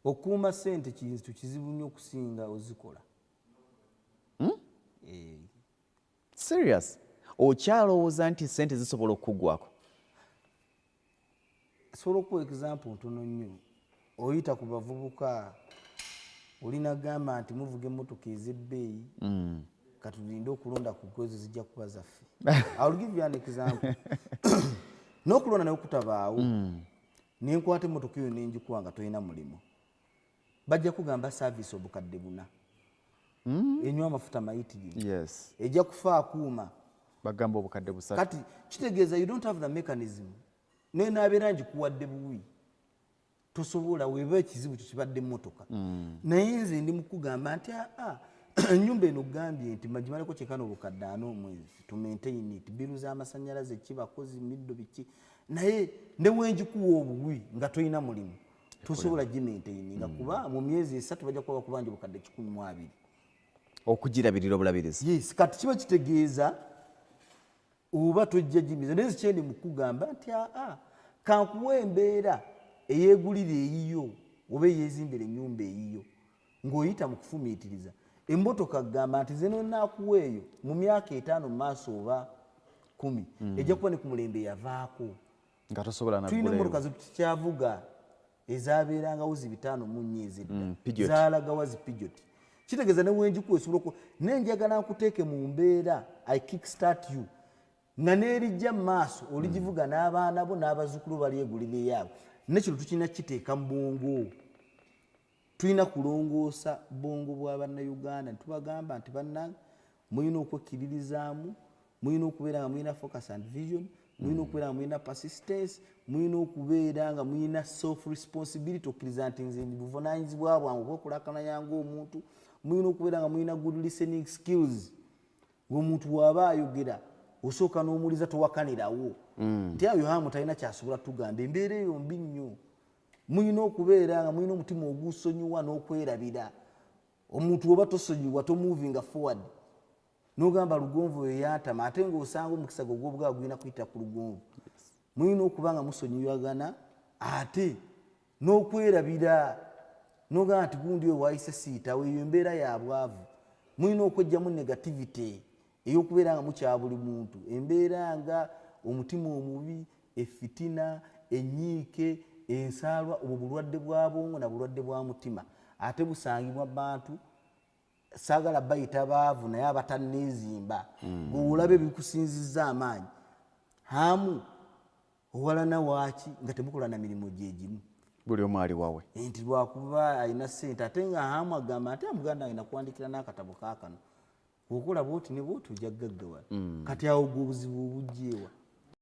okuuma ssente kintu kizibu nnyo okusinga ozikola. Serious? Okyalowooza nti ssente zisobola okuggwako? Sobola okuwa example ntono nnyo. Oyita ku bavubuka olina gamba nti muvuga emmotoka ez'ebbeeyi katulinde okulonda ku gwezo zijja kuba zaffe. I will give you an example. N'okulonda naye kutabaawo nenkwata emmotoka eyo nenjikuwa nga tolina mulimu, bajja kugamba service obukadde 4 enywa amafuta mayitirivu. Yes. Ejja kufa akuuma bagamba obukadde 3. kati kitegeeza you don't have the mechanism. Naye naabeera ngikuwadde buwi tosobola weeba ekizibu kibadde emmotoka. Naye nze ndi mukugamba nti ennyumba eno gambye nti magimaleko kyekano obukadde 4 omwezi to maintain it, biru z'amasannyalaze kibakozi middo biki, naye ne wenjikuwa obuwi nga tolina mulimu tosobola gimaintaininga kuba mu myezi 3 bajja kuba bakubanja obukadde 12 okugirabirira obulabirizi. Yes, kati kiba kitegeeza oba tojja gimiza. Naye kyendi mukugamba nti kankuwa embeera eyeegulira eyiyo oba eyeezimbira ennyumba eyiyo ng'oyita mu kufumiitiriza emmotoka gamba nti ze nonaakuwa eyo mu myaka 5 mu maaso oba 10 ejja kuba ne ku mulembe yavaako nga tosobola na tulina emmotoka zetukyavuga ezaabeerangawo zi 5 mu nnyezi edda zaalagawa zi Peugeot. Kitegeeza ne wenjikuwa esobola okuba nenjagala nkuteeke mu mbeera I kickstart you nga neerijja mu maaso oligivuga n'abaana bo n'abazzukulu balyegulira eyaabwe. Nekino tukirina kiteeka mu bwongo, tulina kulongoosa bwongo bwa bannayuganda netubagamba nti bannange mulina okwekkiririzaamu, mulina okubeera nga mulina focus and vision, mulina okubeera nga mulina persistence, mulina okubeera nga mulina self responsibility okkiriza nti nze ndi buvunaanyizibwa bwange obw'okulakananya ng'omuntu, mulina okubeera nga mulina good listening skills. Ng'omuntu bw'aba ayogera osooka n'omuwuliza towakanirawo nti ayo hamu talina kyasobola tugamba embeera eyo mbi nnyo. Mulina okubeera nga mulina omutima ogusonyiwa n'okwerabira. Omuntu oba tosonyiwa tomuvinga forward n'ogamba lugonvu eyo yantama ate ng'osanga omukisa gwe gw'obugaba gulina kuyita ku lugonvu. Mulina okuba nga musonyiwagana ate n'okwerabira n'ogamba nti gundi oyo waayise siitawo, eyo embeera ya bwavu. Mulina okwejjamu negativity ey'okubeera nga mukya buli muntu, embeera nga omutima omubi, effitina, ennyiike, ensaalwa, obwo bulwadde bwa bwongo na bulwadde bwa mutima ate busangibwa bantu saagala bayita baavu naye abatanneezimba ng'olabe bikusinzizza amaanyi hamu owalana waaki nga temukola na mirimu gye gimu, buli omu ali wawe nti lwakuba alina ssente ate nga hamu agamba nti muganda alina kuwandikira n'akatabo kaakano okola bwoti ne bwoti ojja gaggawala. Kati awo gwe obuzibu obujjeewa.